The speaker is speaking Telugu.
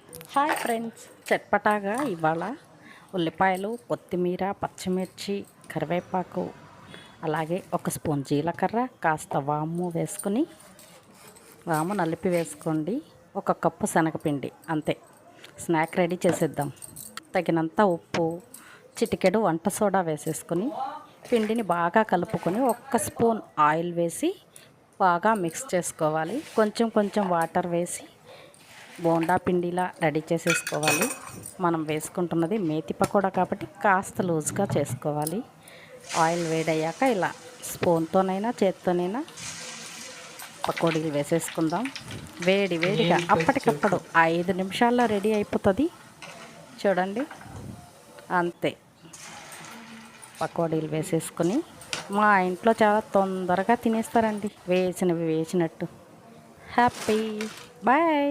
హాయ్ ఫ్రెండ్స్, చట్పటాగా ఇవాళ ఉల్లిపాయలు, కొత్తిమీర, పచ్చిమిర్చి, కరివేపాకు, అలాగే ఒక స్పూన్ జీలకర్ర, కాస్త వాము వేసుకుని, వాము నలిపి వేసుకోండి. ఒక కప్పు శనగపిండి, అంతే. స్నాక్ రెడీ చేసేద్దాం. తగినంత ఉప్పు, చిటికెడు వంట సోడా వేసేసుకొని పిండిని బాగా కలుపుకొని ఒక్క స్పూన్ ఆయిల్ వేసి బాగా మిక్స్ చేసుకోవాలి. కొంచెం కొంచెం వాటర్ వేసి బోండా పిండిలా రెడీ చేసేసుకోవాలి. మనం వేసుకుంటున్నది మేతి పకోడా కాబట్టి కాస్త లూజ్గా చేసుకోవాలి. ఆయిల్ వేడయ్యాక ఇలా స్పూన్తోనైనా చేత్తోనైనా పకోడీలు వేసేసుకుందాం. వేడిగా అప్పటికప్పుడు 5 నిమిషాల్లో రెడీ అయిపోతుంది. చూడండి, అంతే. పకోడీలు వేసేసుకొని మా ఇంట్లో చాలా తొందరగా తినేస్తారండి, వేసినవి వేసినట్టు. Happy bye.